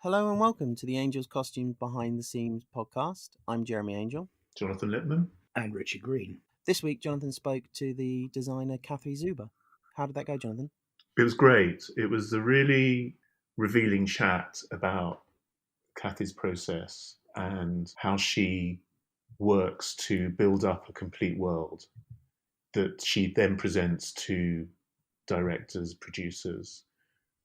Hello and welcome to the Angels Costume Behind the Scenes podcast. I'm Jeremy Angel. Jonathan Lippman. And Richard Green. This week, Jonathan spoke to the designer Catherine Zuber. How did that go, Jonathan? It was great. It was a really revealing chat about Cathy's process and how she works to build up a complete world that she then presents to directors, producers.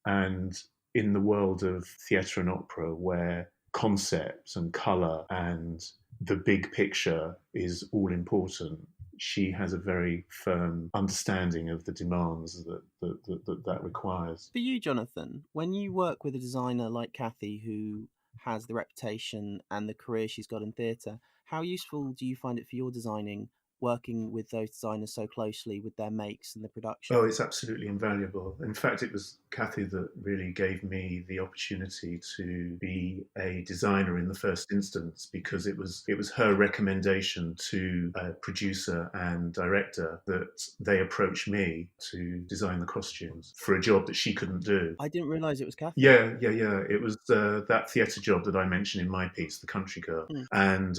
And in the world of theatre and opera, where concepts and colour and the big picture is all important, she has a very firm understanding of the demands that requires. For you, Jonathan, when you work with a designer like Cathy, who has the reputation and the career she's got in theatre, how useful do you find it for your designing, working with those designers so closely with their makes and the production? Oh, it's absolutely invaluable. In fact, it was Cathy that really gave me the opportunity to be a designer in the first instance, because it was her recommendation to a producer and director that they approached me to design the costumes for a job that she couldn't do. I didn't realise it was Cathy. Yeah. It was that theatre job that I mentioned in my piece, The Country Girl. And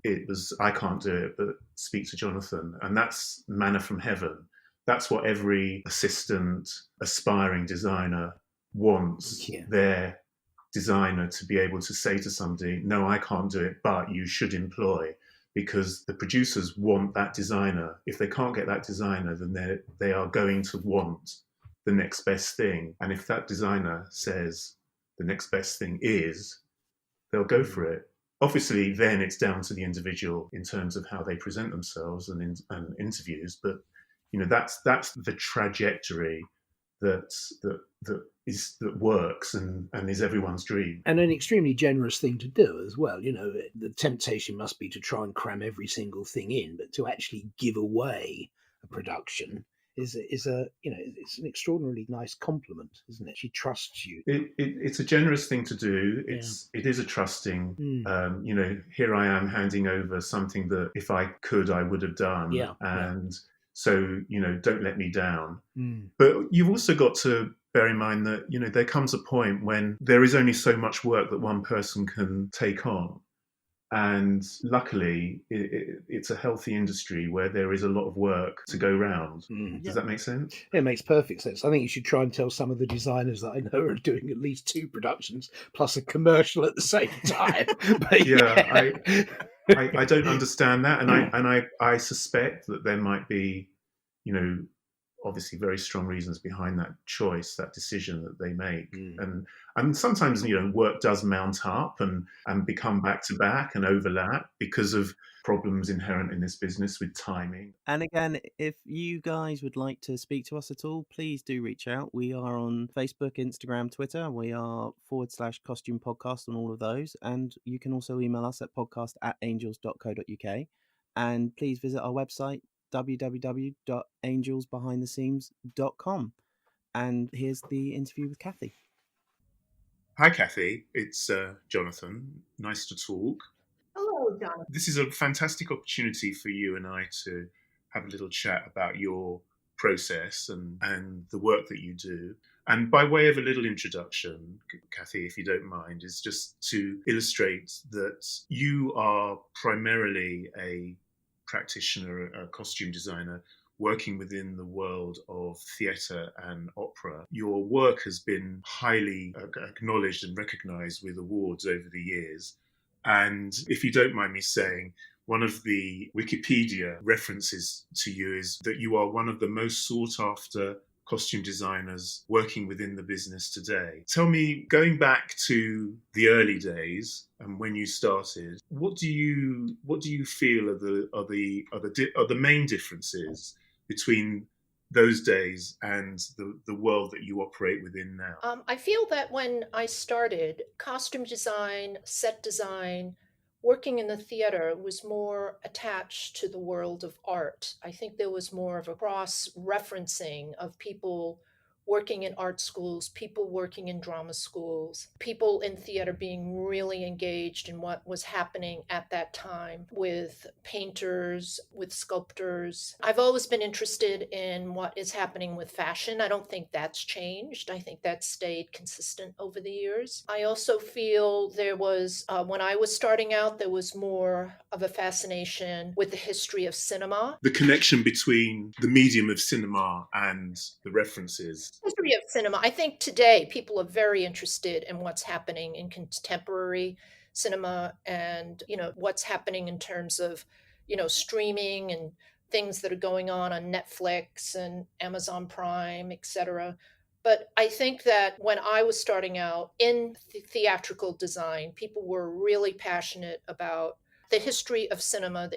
it was, I can't do it, but speak to Jonathan. And that's manna from heaven. That's what every assistant, aspiring designer wants. Yeah. Their designer to be able to say to somebody, no, I can't do it, but you should employ. Because the producers want that designer. If they can't get that designer, then they are going to want the next best thing. And if that designer says the next best thing is, they'll go for it. Obviously, then it's down to the individual in terms of how they present themselves and interviews. But that's the trajectory that works and is everyone's dream. And an extremely generous thing to do as well. The temptation must be to try and cram every single thing in, but to actually give away a production is it's an extraordinarily nice compliment, isn't it? She trusts you. It's a generous thing to do. It is a trusting. Here I am handing over something that if I could, I would have done. So don't let me down. But you've also got to bear in mind that there comes a point when there is only so much work that one person can take on. And luckily, it's a healthy industry where there is a lot of work to go round. Does that make sense? It makes perfect sense. I think you should try and tell some of the designers that I know are doing at least 2 productions plus a commercial at the same time. But I don't understand that, and I suspect that there might be, obviously very strong reasons behind that choice, that decision that they make. And sometimes, work does mount up and become back to back and overlap because of problems inherent in this business with timing. And again, if you guys would like to speak to us at all, please do reach out. We are on Facebook, Instagram, Twitter. We are /costume podcast on all of those. And you can also email us at podcast@angels.co.uk. And please visit our website, www.angelsbehindtheseams.com. And here's the interview with Cathy. Hi, Cathy. It's Jonathan. Nice to talk. Hello, Jonathan. This is a fantastic opportunity for you and I to have a little chat about your process and the work that you do. And by way of a little introduction, Cathy, if you don't mind, is just to illustrate that you are primarily a practitioner, a costume designer, working within the world of theatre and opera. Your work has been highly acknowledged and recognised with awards over the years. And if you don't mind me saying, one of the Wikipedia references to you is that you are one of the most sought after costume designers working within the business today. Tell me, going back to the early days and when you started, what do you feel are the main differences between those days and the world that you operate within now? I feel that when I started, costume design, set design, working in the theater was more attached to the world of art. I think there was more of a cross-referencing of people working in art schools, people working in drama schools, people in theater being really engaged in what was happening at that time with painters, with sculptors. I've always been interested in what is happening with fashion. I don't think that's changed. I think that's stayed consistent over the years. I also feel there was, when I was starting out, there was more of a fascination with the history of cinema. The connection between the medium of cinema and the references. History of cinema. I think today people are very interested in what's happening in contemporary cinema and, what's happening in terms of, streaming and things that are going on Netflix and Amazon Prime, etc. But I think that when I was starting out in theatrical design, people were really passionate about the history of cinema,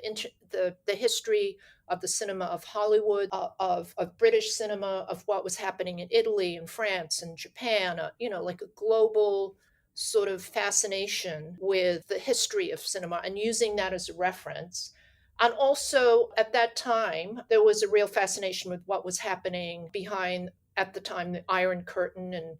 the history of the cinema of Hollywood, of British cinema, of what was happening in Italy and France and Japan, like a global sort of fascination with the history of cinema and using that as a reference. And also at that time, there was a real fascination with what was happening behind, at the time, the Iron Curtain, and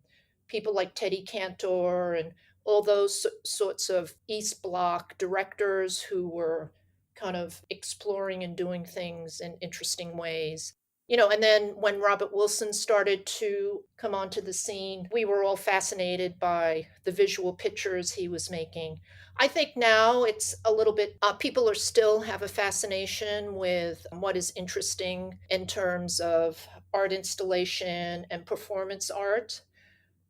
people like Teddy Cantor and all those sorts of East Bloc directors who were kind of exploring and doing things in interesting ways. And then when Robert Wilson started to come onto the scene, we were all fascinated by the visual pictures he was making. I think now it's a little bit, people are still have a fascination with what is interesting in terms of art installation and performance art.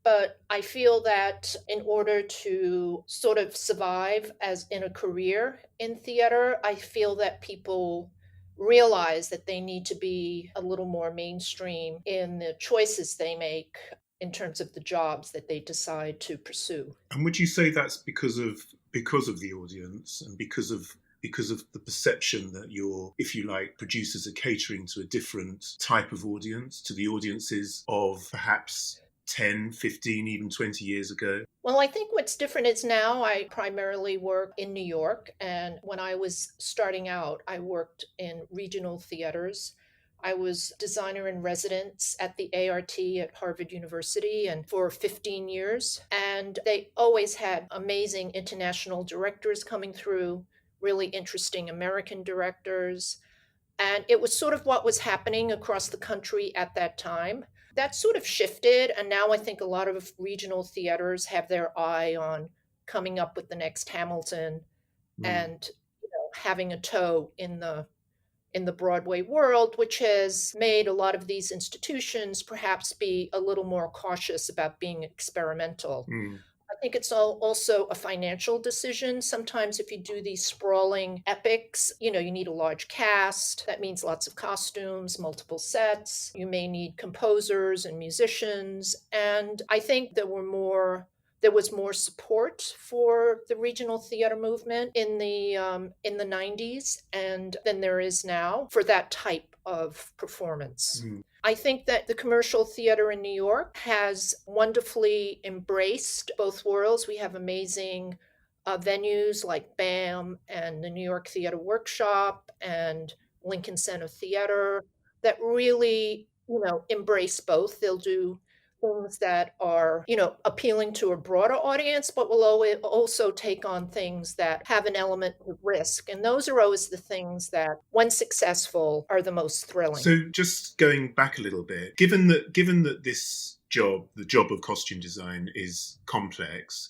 But I feel that in order to sort of survive as in a career in theater, I feel that people realize that they need to be a little more mainstream in the choices they make in terms of the jobs that they decide to pursue. And would you say that's because of the audience and because of the perception that your, if you like, producers are catering to a different type of audience, to the audiences of perhaps 10, 15, even 20 years ago? Well, I think what's different is now I primarily work in New York. And when I was starting out, I worked in regional theaters. I was designer in residence at the ART at Harvard University and for 15 years. And they always had amazing international directors coming through, really interesting American directors. And it was sort of what was happening across the country at that time. That sort of shifted, and now I think a lot of regional theaters have their eye on coming up with the next Hamilton and having a toe in the Broadway world, which has made a lot of these institutions perhaps be a little more cautious about being experimental. I think it's also a financial decision. Sometimes if you do these sprawling epics, you need a large cast. That means lots of costumes, multiple sets. You may need composers and musicians. And I think there was more support for the regional theater movement in the 90s and than there is now for that type of performance. I think that the commercial theater in New York has wonderfully embraced both worlds. We have amazing venues like BAM and the New York Theater Workshop and Lincoln Center Theater that really, embrace both. They'll do things that are, appealing to a broader audience, but will also take on things that have an element of risk. And those are always the things that, when successful, are the most thrilling. So just going back a little bit, given that this job, the job of costume design, is complex,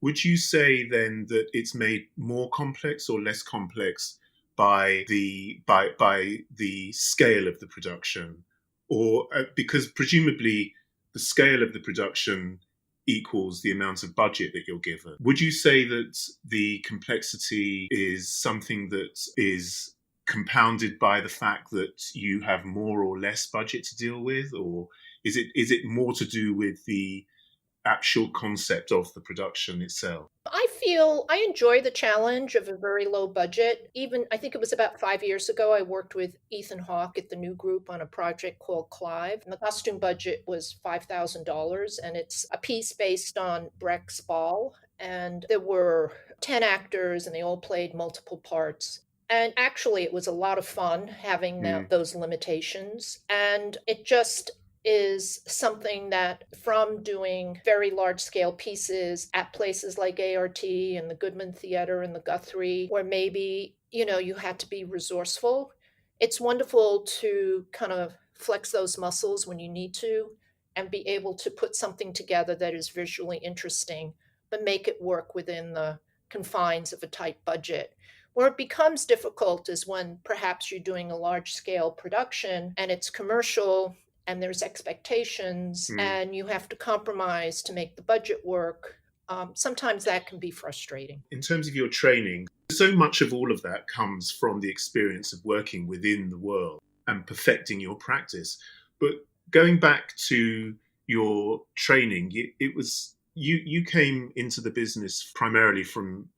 would you say then that it's made more complex or less complex by the scale of the production? Or because presumably the scale of the production equals the amount of budget that you're given. Would you say that the complexity is something that is compounded by the fact that you have more or less budget to deal with? Or is it more to do with the actual concept of the production itself? I feel I enjoy the challenge of a very low budget. Even, I think it was about 5 years ago, I worked with Ethan Hawke at the New Group on a project called Clive. And the costume budget was $5,000, and it's a piece based on Brecht's Ball. And there were 10 actors, and they all played multiple parts. And actually, it was a lot of fun having those limitations. And it just is something that, from doing very large scale pieces at places like ART and the Goodman Theater and the Guthrie, where maybe, you had to be resourceful, it's wonderful to kind of flex those muscles when you need to and be able to put something together that is visually interesting, but make it work within the confines of a tight budget. Where it becomes difficult is when perhaps you're doing a large scale production and it's commercial and there's expectations and you have to compromise to make the budget work. Sometimes that can be frustrating. In terms of your training, so much of all of that comes from the experience of working within the world and perfecting your practice. But going back to your training, it was you came into the business primarily from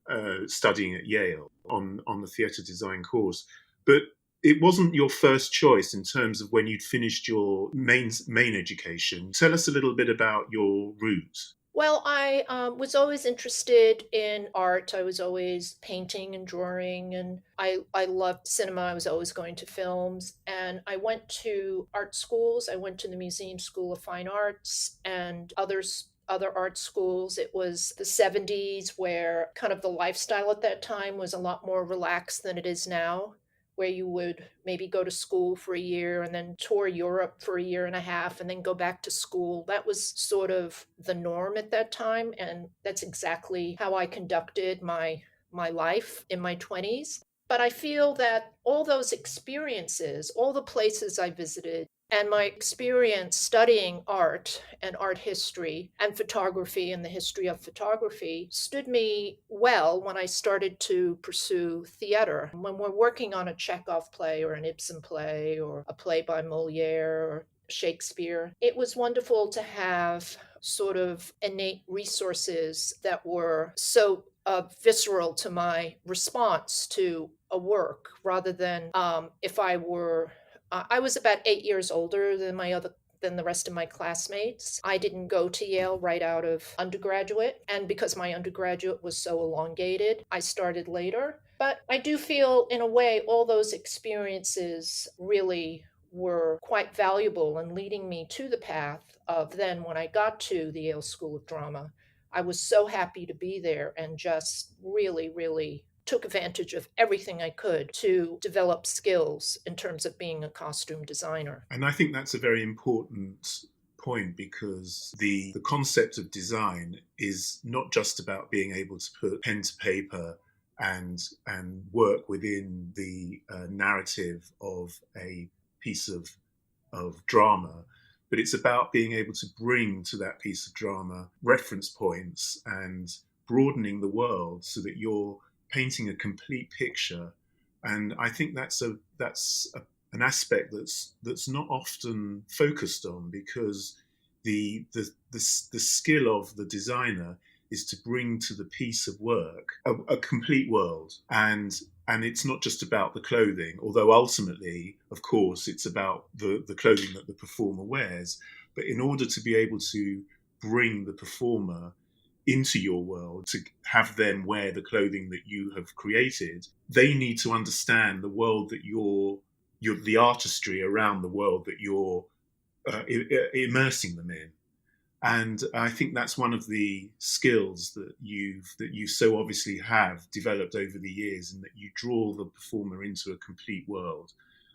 studying at Yale on the theatre design course, but it wasn't your first choice in terms of when you'd finished your main education. Tell us a little bit about your route. Well, I was always interested in art. I was always painting and drawing, and I loved cinema. I was always going to films, and I went to art schools. I went to the Museum School of Fine Arts and other art schools. It was the 70s, where kind of the lifestyle at that time was a lot more relaxed than it is now, where you would maybe go to school for a year and then tour Europe for a year and a half and then go back to school. That was sort of the norm at that time. And that's exactly how I conducted my life in my 20s. But I feel that all those experiences, all the places I visited, and my experience studying art and art history and photography and the history of photography stood me well when I started to pursue theater. When we're working on a Chekhov play or an Ibsen play or a play by Molière or Shakespeare, it was wonderful to have sort of innate resources that were so visceral to my response to a work, rather than if I was about 8 years older than the rest of my classmates. I didn't go to Yale right out of undergraduate, and because my undergraduate was so elongated, I started later. But I do feel, in a way, all those experiences really were quite valuable in leading me to the path of then when I got to the Yale School of Drama. I was so happy to be there and just really, really took advantage of everything I could to develop skills in terms of being a costume designer. And I think that's a very important point, because the concept of design is not just about being able to put pen to paper and work within the narrative of a piece of drama, but it's about being able to bring to that piece of drama reference points and broadening the world so that you're painting a complete picture. And I think that's an aspect that's not often focused on, because the skill of the designer is to bring to the piece of work a complete world. And it's not just about the clothing, although ultimately, of course, it's about the clothing that the performer wears. But in order to be able to bring the performer into your world, to have them wear the clothing that you have created, they need to understand the world that you're the artistry around the world that you're immersing them in. And I think that's one of the skills that you so obviously have developed over the years, and that you draw the performer into a complete world.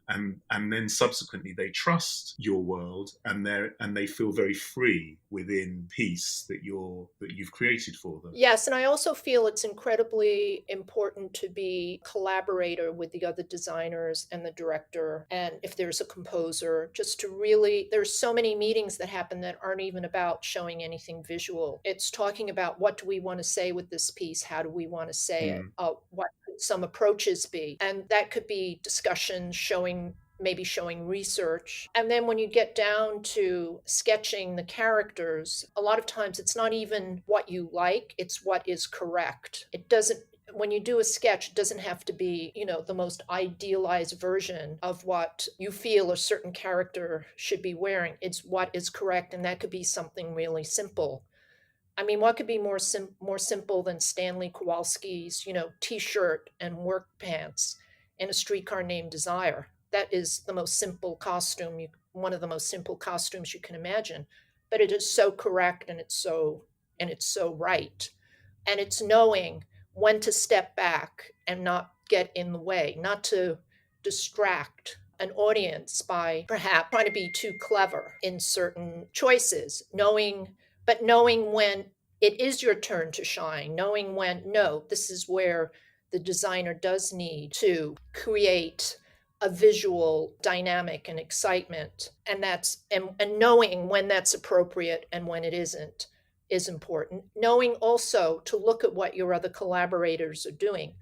And then subsequently they trust your world, and they feel very free within piece that you've created for them. Yes, and I also feel it's incredibly important to be a collaborator with the other designers and the director, and if there's a composer, just to really, there's so many meetings that happen that aren't even about showing anything visual. It's talking about, what do we want to say with this piece? How do we want to say it? What could some approaches be? And that could be discussion, maybe showing research. And then when you get down to sketching the characters, a lot of times it's not even what you like, it's what is correct. When you do a sketch, it doesn't have to be, the most idealized version of what you feel a certain character should be wearing. It's what is correct, and that could be something really simple. I mean, what could be more simple than Stanley Kowalski's, T-shirt and work pants in A Streetcar Named Desire? That is the most simple costume one of the most simple costumes you can imagine, but it is so correct, and it's so right. And it's knowing when to step back and not get in the way, not to distract an audience by perhaps trying to be too clever in certain choices, knowing when it is your turn to shine, knowing when, no, this is where the designer does need to create a visual dynamic and excitement, and knowing when that's appropriate and when it isn't is important. Knowing also to look at what your other collaborators are doing,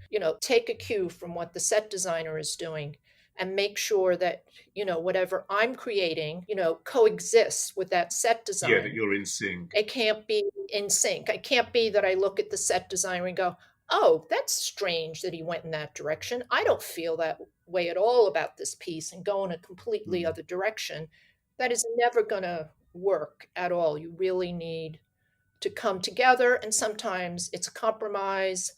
take a cue from what the set designer is doing, and make sure that whatever I'm creating coexists with that set design. Yeah, that you're in sync. It can't be in sync. It can't be that I look at the set designer and go, oh, that's strange that he went in that direction. I don't feel that way at all about this piece, and go in a completely other direction. That is never going to work at all. You really need to come together, and sometimes it's a compromise.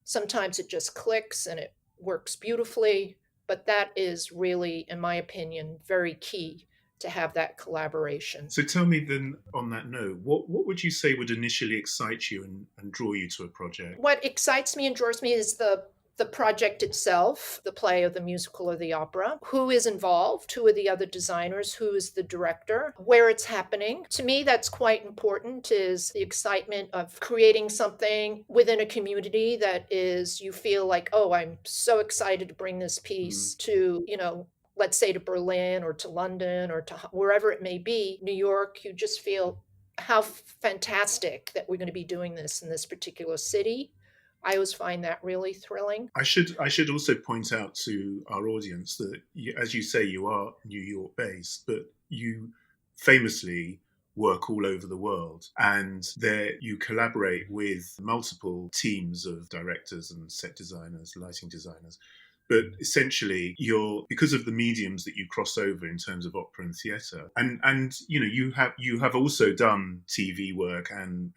Sometimes it just clicks and it works beautifully. But that is really, in my opinion, very key to have that collaboration. So tell me then, on that note, what would you say would initially excite you and draw you to a project? What excites me and draws me is the project itself, the play or the musical or the opera, who is involved, who are the other designers, who is the director, where it's happening. To me, that's quite important, is the excitement of creating something within a community that is, you feel like, oh, I'm so excited to bring this piece to, let's say to Berlin or to London or to wherever it may be, New York. You just feel how fantastic that we're going to be doing this in this particular city. I always find that really thrilling. I should also point out to our audience that, as you say, you are New York based, but you famously work all over the world, and there you collaborate with multiple teams of directors and set designers, lighting designers. But essentially, because of the mediums that you cross over in terms of opera and theatre, and you have also done TV work and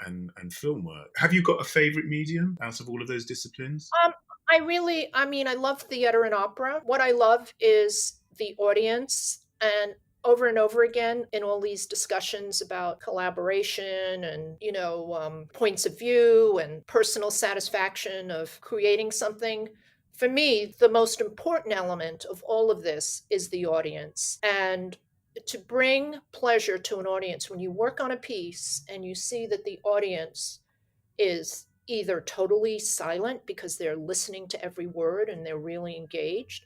film work. Have you got a favourite medium out of all of those disciplines? I love theatre and opera. What I love is the audience, and over again in all these discussions about collaboration and points of view and personal satisfaction of creating something. For me, the most important element of all of this is the audience. And to bring pleasure to an audience, when you work on a piece and you see that the audience is either totally silent because they're listening to every word and they're really engaged,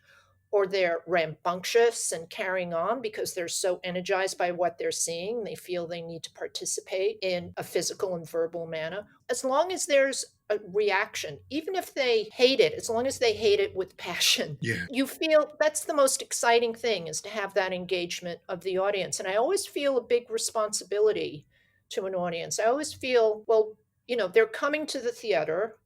or they're rambunctious and carrying on because they're so energized by what they're seeing, they feel they need to participate in a physical and verbal manner. As long as there's a reaction, even if they hate it, as long as they hate it with passion, you feel that's the most exciting thing, is to have that engagement of the audience. And I always feel a big responsibility to an audience. I always feel, well, they're coming to the theater.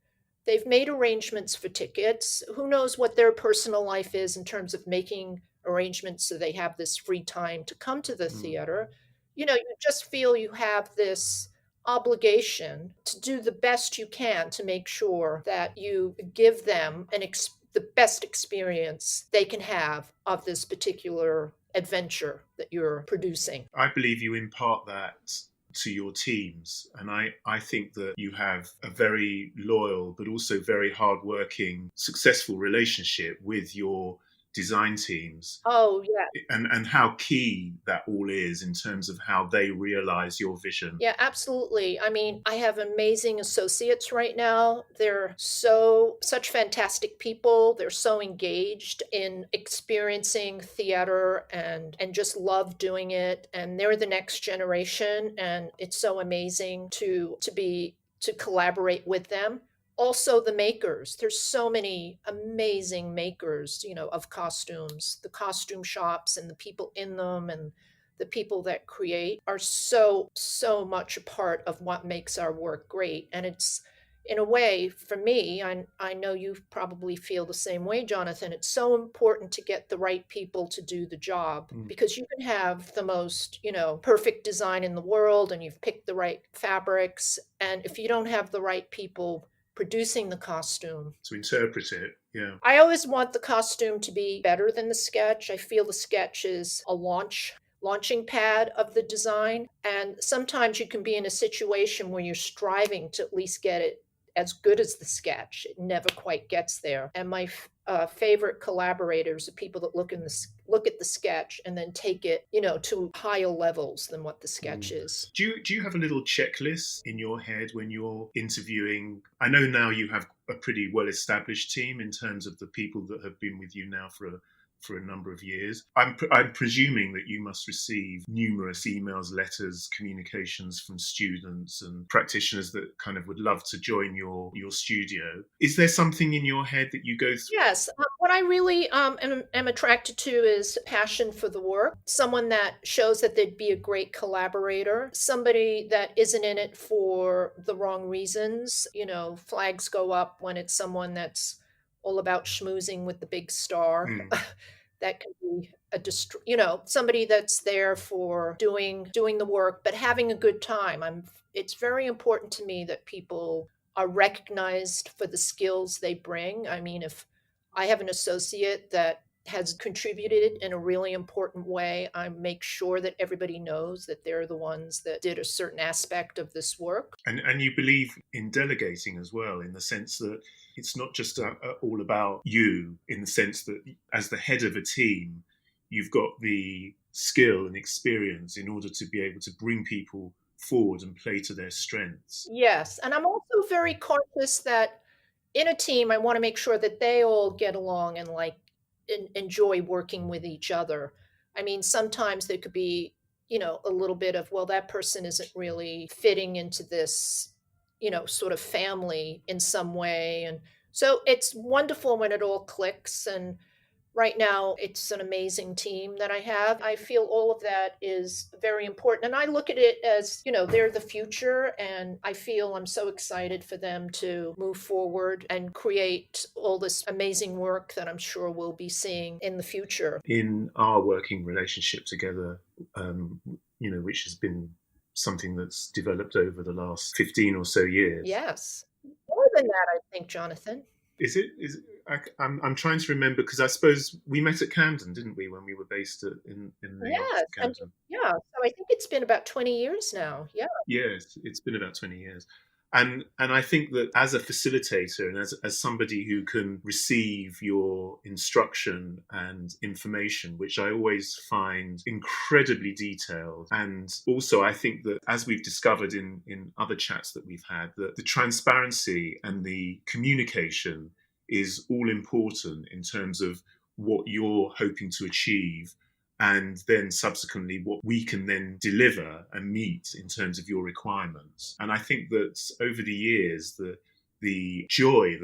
They've made arrangements for tickets. Who knows what their personal life is in terms of making arrangements so they have this free time to come to the theater. You just feel you have this obligation to do the best you can to make sure that you give them the best experience they can have of this particular adventure that you're producing. I believe you impart that to your teams, and I think that you have a very loyal but also very hardworking, successful relationship with your design teams. Oh, yeah. And how key that all is in terms of how they realize your vision. Yeah, absolutely. I have amazing associates right now. They're such fantastic people. They're so engaged in experiencing theater and just love doing it. And they're the next generation. And it's so amazing to collaborate with them. Also the makers. There's so many amazing makers, of costumes. The costume shops and the people in them and the people that create are so much a part of what makes our work great. And it's, in a way, for me, I know you probably feel the same way, Jonathan. It's so important to get the right people to do the job, because you can have the most, perfect design in the world, and you've picked the right fabrics. And if you don't have the right people producing the costume to interpret it, I always want the costume to be better than the sketch. I feel the sketch is a launch, launching pad of the design. And sometimes you can be in a situation where you're striving to at least get it as good as the sketch. It never quite gets there. And my favorite collaborators are people that look at the sketch and then take it, to higher levels than what the sketch is. Do you have a little checklist in your head when you're interviewing? I know now you have a pretty well-established team in terms of the people that have been with you now for a number of years. I'm presuming that you must receive numerous emails, letters, communications from students and practitioners that kind of would love to join your studio. Is there something in your head that you go through? Yes. What I really am attracted to is passion for the work, someone that shows that they'd be a great collaborator, somebody that isn't in it for the wrong reasons. Flags go up when it's someone that's all about schmoozing with the big star. That can be somebody that's there for doing the work, but having a good time. It's very important to me that people are recognized for the skills they bring. I mean, if I have an associate that has contributed in a really important way, I make sure that everybody knows that they're the ones that did a certain aspect of this work. And you believe in delegating as well, in the sense that it's not just all about you, in the sense that as the head of a team, you've got the skill and experience in order to be able to bring people forward and play to their strengths. Yes. And I'm also very conscious that in a team, I want to make sure that they all get along and enjoy working with each other. I mean, sometimes there could be, a little bit of, well, that person isn't really fitting into this, sort of family in some way. And so it's wonderful when it all clicks. And right now, it's an amazing team that I have. I feel all of that is very important. And I look at it as, they're the future. And I feel I'm so excited for them to move forward and create all this amazing work that I'm sure we'll be seeing in the future. In our working relationship together, which has been something that's developed over the last 15 or so years. Yes. More than that, I think, Jonathan. Is it? I'm trying to remember, because I suppose we met at Camden, didn't we, when we were based in yes, Camden? Yeah. So I think it's been about 20 years now. Yeah. Yes, it's been about 20 years. And I think that as a facilitator and as somebody who can receive your instruction and information, which I always find incredibly detailed, and also I think that, as we've discovered in other chats that we've had, that the transparency and the communication is all important in terms of what you're hoping to achieve, and then subsequently what we can then deliver and meet in terms of your requirements. And I think that over the years, the joy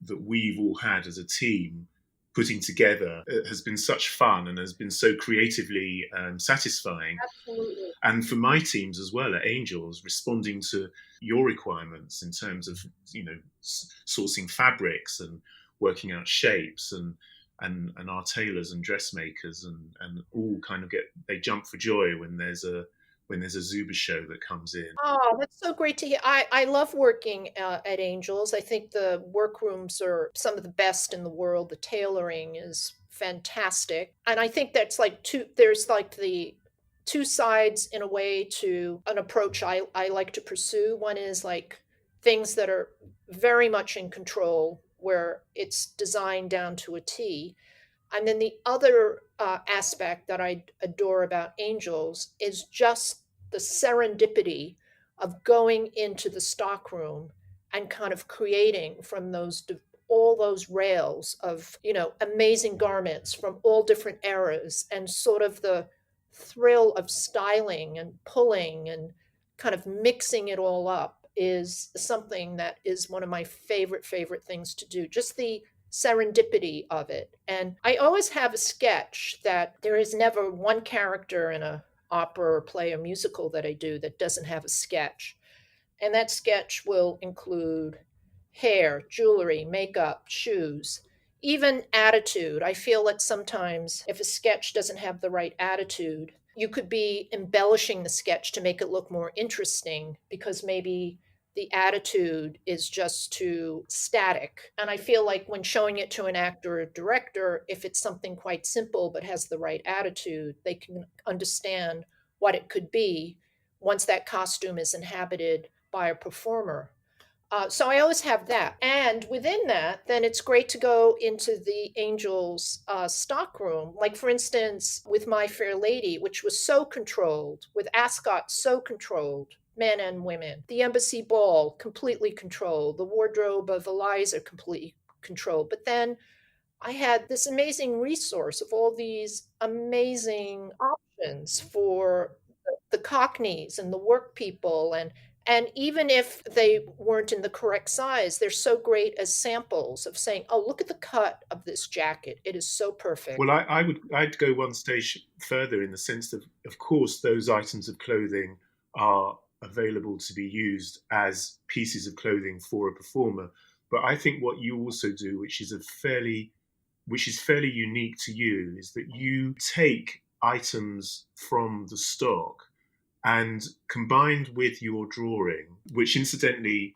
that we've all had as a team putting together has been such fun and has been so creatively satisfying. Absolutely. And for my teams as well at Angels, responding to your requirements in terms of, sourcing fabrics and working out shapes, and our tailors and dressmakers and all kind of they jump for joy when there's a Zuber show that comes in. Oh, that's so great to hear. I love working at Angels. I think the workrooms are some of the best in the world. The tailoring is fantastic. And I think that's there's the two sides in a way to an approach I like to pursue. One is things that are very much in control, where it's designed down to a T. And then the other aspect that I adore about Angels is just the serendipity of going into the stockroom and kind of creating from all those rails of, amazing garments from all different eras, and sort of the thrill of styling and pulling and kind of mixing it all up is something that is one of my favorite things to do. Just the serendipity of it. And I always have a sketch that there is never one character in a opera or play or musical that I do that doesn't have a sketch. And that sketch will include hair, jewelry, makeup, shoes, even attitude. I feel that sometimes if a sketch doesn't have the right attitude, you could be embellishing the sketch to make it look more interesting, because maybe the attitude is just too static. And I feel like when showing it to an actor or director, if it's something quite simple but has the right attitude, they can understand what it could be once that costume is inhabited by a performer. So I always have that. And within that, then it's great to go into the Angels stock room. Like, for instance, with My Fair Lady, which was so controlled, with Ascot so controlled, men and women. The Embassy Ball, completely controlled. The wardrobe of Eliza, completely controlled. But then I had this amazing resource of all these amazing options for the Cockneys and the work people, and even if they weren't in the correct size, they're so great as samples of saying, oh, look at the cut of this jacket. It is so perfect. Well, I'd go one stage further in the sense that, of course, those items of clothing are available to be used as pieces of clothing for a performer. But I think what you also do, which is fairly unique to you, is that you take items from the stock and combined with your drawing, which incidentally,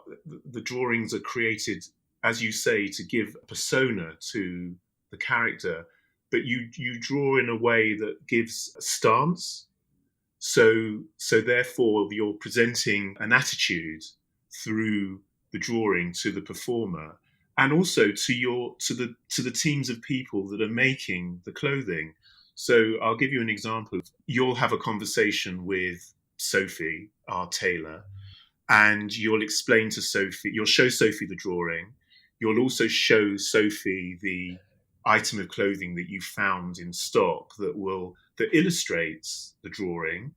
the drawings are created, as you say, to give a persona to the character, but you draw in a way that gives a stance. So therefore, you're presenting an attitude through the drawing to the performer, and also to the teams of people that are making the clothing. So I'll give you an example. You'll have a conversation with Sophie, our tailor, and you'll explain to Sophie, you'll show Sophie the drawing. You'll also show Sophie the item of clothing that you found in stock that illustrates the drawing.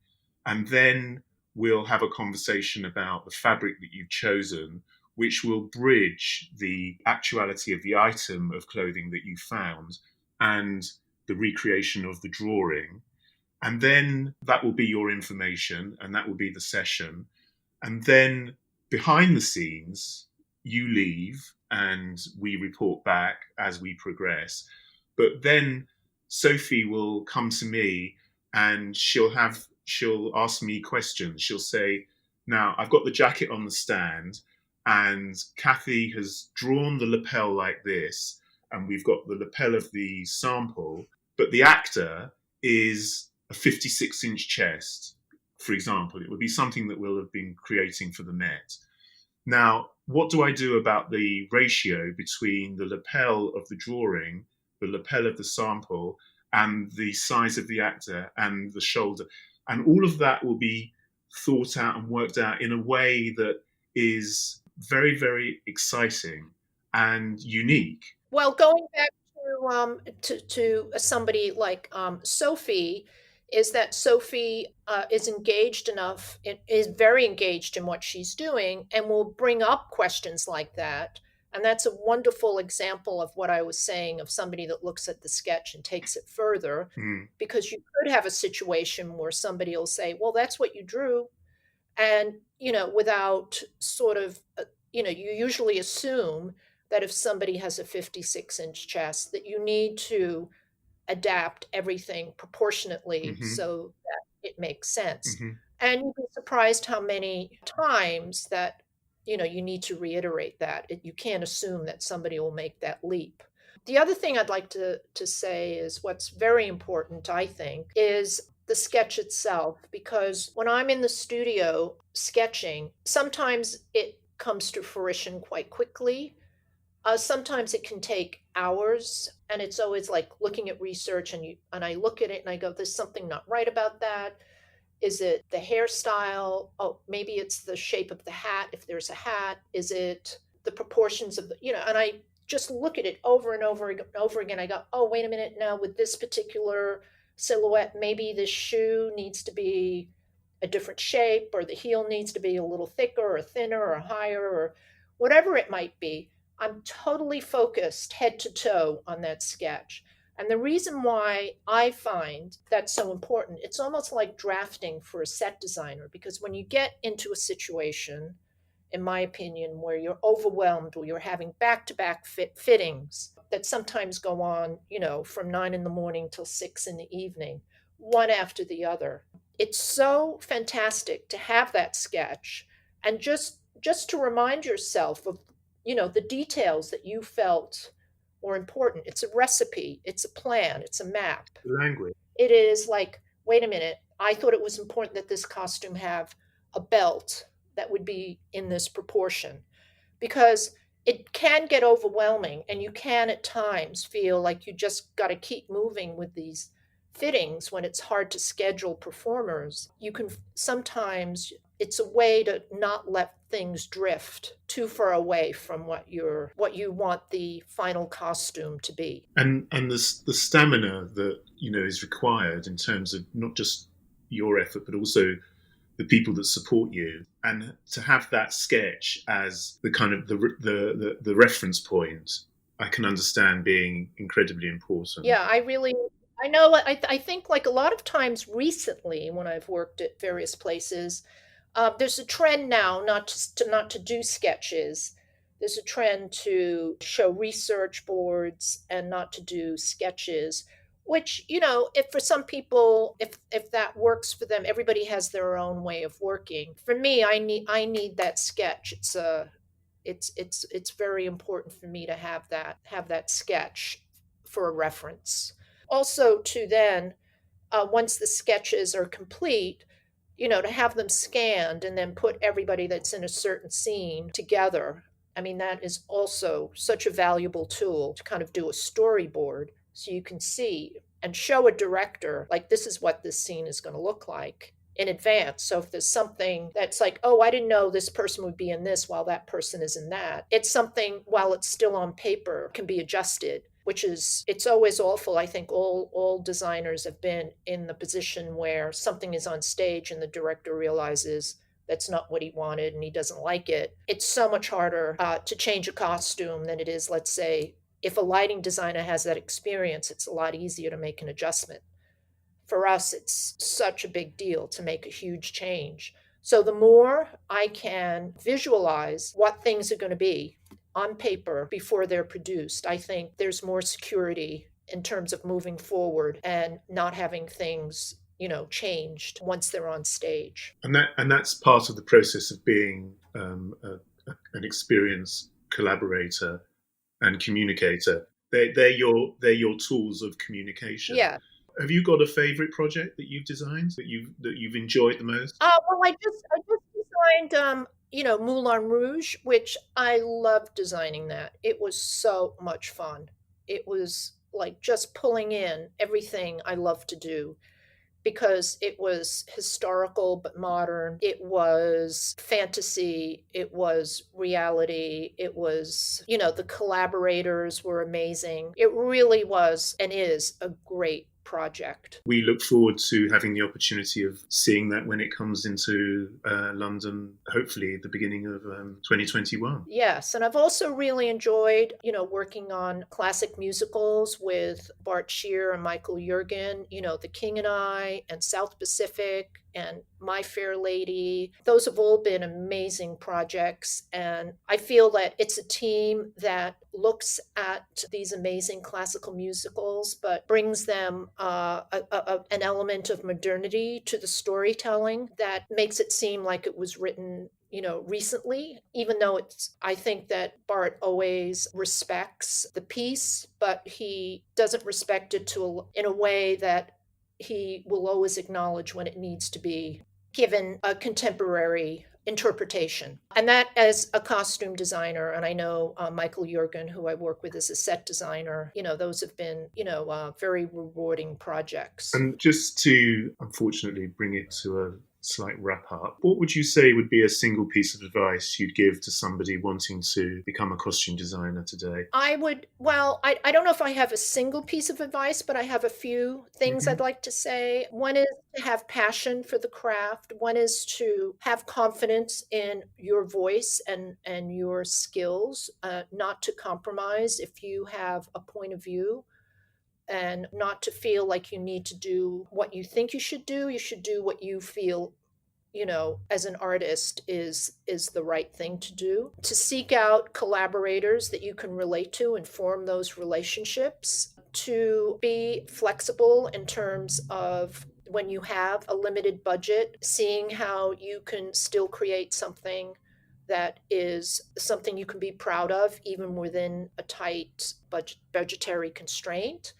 And then we'll have a conversation about the fabric that you've chosen, which will bridge the actuality of the item of clothing that you found and the recreation of the drawing. And then that will be your information, and that will be the session. And then behind the scenes, you leave and we report back as we progress. But then Sophie will come to me and she'll ask me questions. She'll say, now I've got the jacket on the stand and Kathy has drawn the lapel like this, and we've got the lapel of the sample, but the actor is a 56-inch chest, for example. It would be something that we'll have been creating for the Met. Now, what do I do about the ratio between the lapel of the drawing, the lapel of the sample, and the size of the actor and the shoulder? And all of that will be thought out and worked out in a way that is very, very exciting and unique. Well, going back to somebody like Sophie, is that Sophie is engaged enough, is very engaged in what she's doing, and will bring up questions like that. And that's a wonderful example of what I was saying, of somebody that looks at the sketch and takes it further, because you could have a situation where somebody will say, well, that's what you drew. And, without sort of, you usually assume that if somebody has a 56-inch chest, that you need to adapt everything proportionately so that it makes sense. And you'd be surprised how many times that, you need to reiterate that. You can't assume that somebody will make that leap. The other thing I'd like to say is what's very important, I think, is the sketch itself, because when I'm in the studio sketching, sometimes it comes to fruition quite quickly. Sometimes it can take hours, and it's always like looking at research, and I look at it and I go, there's something not right about that. Is it the hairstyle? Oh, maybe it's the shape of the hat, if there's a hat. Is it the proportions of and I just look at it over and over and over again. I go, oh, wait a minute, now with this particular silhouette, maybe this shoe needs to be a different shape, or the heel needs to be a little thicker or thinner or higher, or whatever it might be. I'm totally focused head to toe on that sketch. And the reason why I find that so important, it's almost like drafting for a set designer, because when you get into a situation, in my opinion, where you're overwhelmed, or you're having back-to-back fittings that sometimes go on, from 9 a.m. till 6 p.m, one after the other. It's so fantastic to have that sketch and just just to remind yourself of, the details that you felt were important. It's a recipe, it's a plan, it's a map. Language. It is like, wait a minute, I thought it was important that this costume have a belt that would be in this proportion, because it can get overwhelming and you can at times feel like you just got to keep moving with these fittings when it's hard to schedule performers. You can sometimes, it's a way to not let things drift too far away from what you want the final costume to be. And the stamina that is required in terms of not just your effort but also the people that support you, and to have that sketch as the kind of the reference point, I can understand being incredibly important. Yeah, I know. I think like a lot of times recently when I've worked at various places, there's a trend now not to do sketches. There's a trend to show research boards and not to do sketches, which, if for some people, if that works for them, everybody has their own way of working. For me, I need that sketch. It's very important for me to have that sketch for a reference. Also, to then, once the sketches are complete, to have them scanned and then put everybody that's in a certain scene together. I mean, that is also such a valuable tool to kind of do a storyboard so you can see and show a director, like, this is what this scene is going to look like in advance. So if there's something that's like, oh, I didn't know this person would be in this while that person is in that, it's something, while it's still on paper, can be adjusted, it's always awful. I think all designers have been in the position where something is on stage and the director realizes that's not what he wanted and he doesn't like it. It's so much harder to change a costume than it is, let's say, if a lighting designer has that experience, it's a lot easier to make an adjustment. For us, it's such a big deal to make a huge change. So the more I can visualize what things are going to be on paper before they're produced, I think there's more security in terms of moving forward and not having things, changed once they're on stage. And that's part of the process of being an experienced collaborator and communicator. They're your tools of communication. Yeah. Have you got a favorite project that you've designed that you've enjoyed the most? Well, I just designed Moulin Rouge, which I loved designing that. It was so much fun. It was like just pulling in everything I love to do, because it was historical but modern. It was fantasy. It was reality. It was, the collaborators were amazing. It really was and is a great project. We look forward to having the opportunity of seeing that when it comes into London, hopefully at the beginning of 2021. Yes, and I've also really enjoyed, working on classic musicals with Bart Shear and Michael Jurgen, The King and I and South Pacific and My Fair Lady. Those have all been amazing projects. And I feel that it's a team that looks at these amazing classical musicals, but brings them an element of modernity to the storytelling that makes it seem like it was written recently, even though I think that Bart always respects the piece, but he doesn't respect it in a way that he will always acknowledge when it needs to be given a contemporary interpretation. And that, as a costume designer, and I know Michael Jurgen, who I work with as a set designer, those have been, very rewarding projects. And just to, unfortunately, bring it to a slight wrap up, what would you say would be a single piece of advice you'd give to somebody wanting to become a costume designer today? I don't know if I have a single piece of advice, but I have a few things I'd like to say. One is to have passion for the craft. One is to have confidence in your voice and your skills, not to compromise if you have a point of view, and not to feel like you need to do what you think you should do. You should do what you feel, as an artist is the right thing to do. To seek out collaborators that you can relate to and form those relationships. To be flexible in terms of when you have a limited budget, seeing how you can still create something that is something you can be proud of, even within a tight budgetary constraint.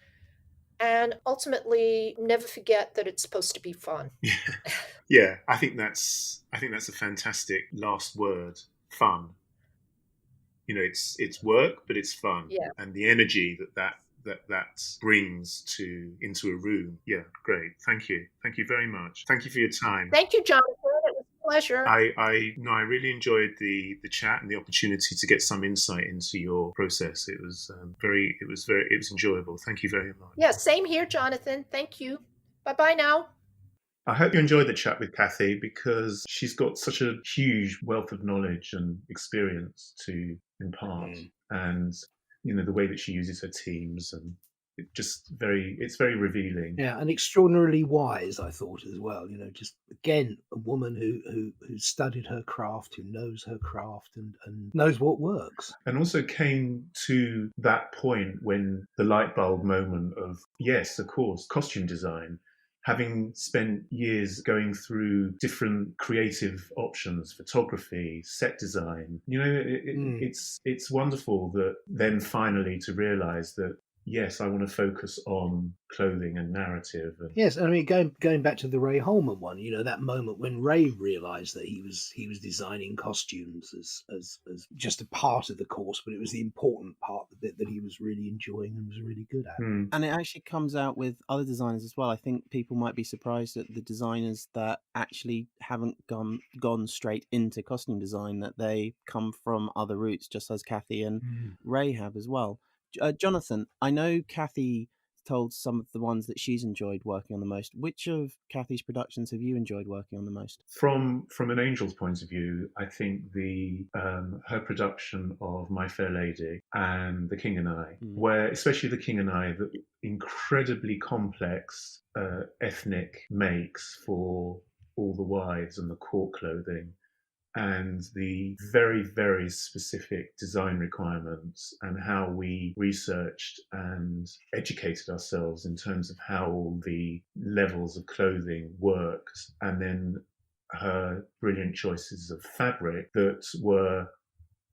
And ultimately, never forget that it's supposed to be fun. Yeah, I think that's a fantastic last word. Fun. It's work, but it's fun. Yeah. And the energy that brings into a room. Yeah, great. Thank you very much. Thank you for your time. Thank you, Jonathan. It was a pleasure. I really enjoyed the chat and the opportunity to get some insight into your process. It was enjoyable. Thank you very much. Yeah, same here, Jonathan. Thank you. Bye now. I hope you enjoyed the chat with Cathy, because she's got such a huge wealth of knowledge and experience to impart, and the way that she uses her teams, and it's very revealing. Yeah, and extraordinarily wise, I thought, as well. Just again, a woman who studied her craft, who knows her craft, and knows what works. And also came to that point when the light bulb moment of, yes, of course, costume design. Having spent years going through different creative options, photography, set design, it's wonderful that then finally to realise that, yes, I want to focus on clothing and narrative. Yes, I mean, going back to the Ray Holman one, that moment when Ray realised that he was designing costumes as just a part of the course, but it was the important part, the bit that he was really enjoying and was really good at. And it actually comes out with other designers as well. I think people might be surprised at the designers that actually haven't gone straight into costume design, that they come from other routes, just as Cathy and Ray have as well. Jonathan, I know Cathy told some of the ones that she's enjoyed working on the most. Which of Cathy's productions have you enjoyed working on the most? From an Angel's point of view, I think her production of My Fair Lady and The King and I, where especially The King and I, the incredibly complex ethnic makes for all the wives and the court clothing, and the very, very specific design requirements, and how we researched and educated ourselves in terms of how all the levels of clothing worked, and then her brilliant choices of fabric that were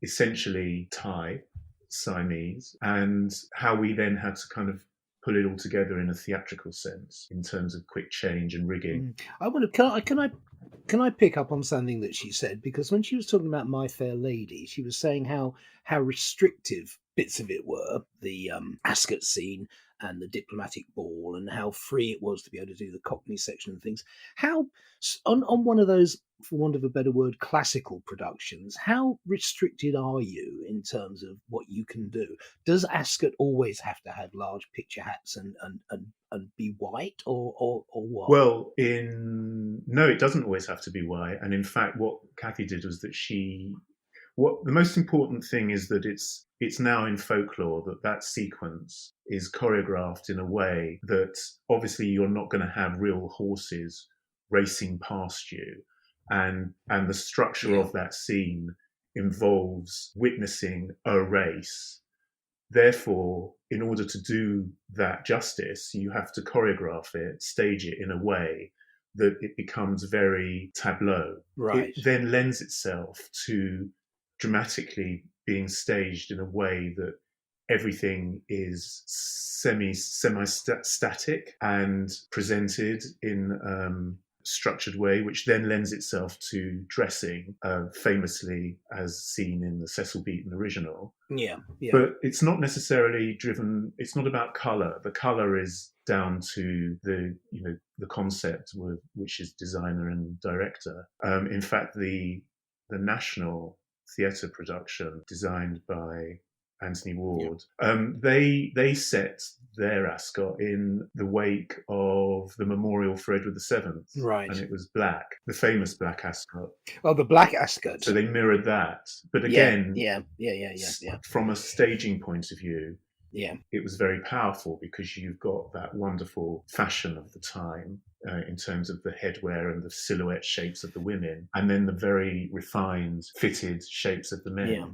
essentially Thai, Siamese, and how we then had to kind of pull it all together in a theatrical sense in terms of quick change and rigging. I wonder, can I pick up on something that she said? Because when she was talking about My Fair Lady, she was saying how restrictive bits of it were, the Ascot scene and the diplomatic ball, and how free it was to be able to do the Cockney section and things. How, on one of those, for want of a better word, classical productions, how restricted are you in terms of what you can do? Does Ascot always have to have large picture hats and be white, or what? Well, no, it doesn't always have to be white. And in fact, what Cathy did was that the most important thing is that it's now in folklore that sequence is choreographed in a way that obviously you're not going to have real horses racing past you, and the structure of that scene involves witnessing a race. Therefore, in order to do that justice, you have to choreograph it, stage it in a way that it becomes very tableau. Right. It then lends itself to dramatically being staged in a way that everything is semi-static and presented in structured way, which then lends itself to dressing, famously as seen in the Cecil Beaton original. Yeah. But it's not necessarily driven. It's not about color. The color is down to the concept, which is designer and director. In fact, the National Theatre production designed by Anthony Ward, they set their Ascot in the wake of the memorial for Edward VII, right? And it was black, the famous black Ascot. Oh, the black Ascot. So they mirrored that, but again, yeah. From a staging point of view, it was very powerful because you've got that wonderful fashion of the time in terms of the headwear and the silhouette shapes of the women, and then the very refined, fitted shapes of the men. Yeah.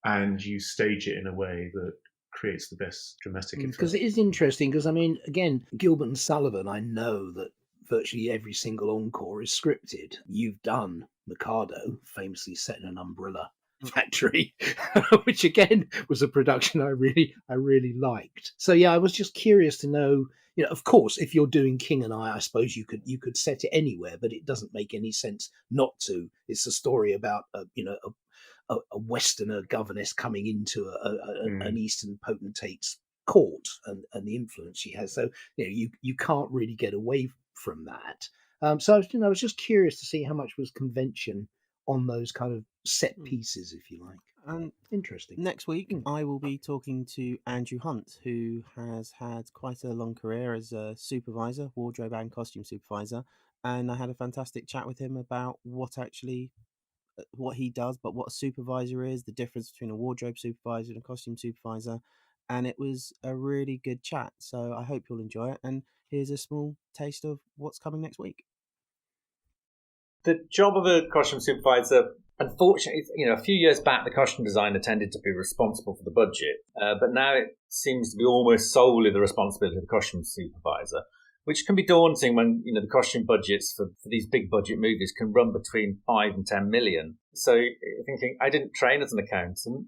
And you stage it in a way that creates the best dramatic effect. Because it is interesting, because I mean, again, Gilbert and Sullivan, I know that virtually every single encore is scripted. You've done Mikado, famously set in an umbrella factory, which again was a production I really liked. So yeah, I was just curious to know. Of course, if you're doing King and I suppose you could set it anywhere, but it doesn't make any sense not to. It's a story about a Westerner governess coming into an Eastern potentate's court and the influence she has. So you can't really get away from that. So I was just curious to see how much was convention on those kind of set pieces, if you like. Interesting. Next week, I will be talking to Andrew Hunt, who has had quite a long career as a supervisor, wardrobe and costume supervisor. And I had a fantastic chat with him about what he does, but what a supervisor is, the difference between a wardrobe supervisor and a costume supervisor. And it was a really good chat. So I hope you'll enjoy it. And here's a small taste of what's coming next week. The job of a costume supervisor, unfortunately, a few years back, the costume designer tended to be responsible for the budget. But now it seems to be almost solely the responsibility of the costume supervisor, which can be daunting when, the costume budgets for these big budget movies can run between 5 and 10 million. So you're thinking, I didn't train as an accountant,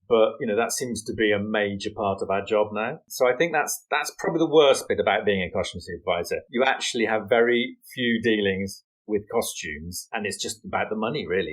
but, that seems to be a major part of our job now. So I think that's probably the worst bit about being a costume supervisor. You actually have very few dealings with costumes, and it's just about the money, really.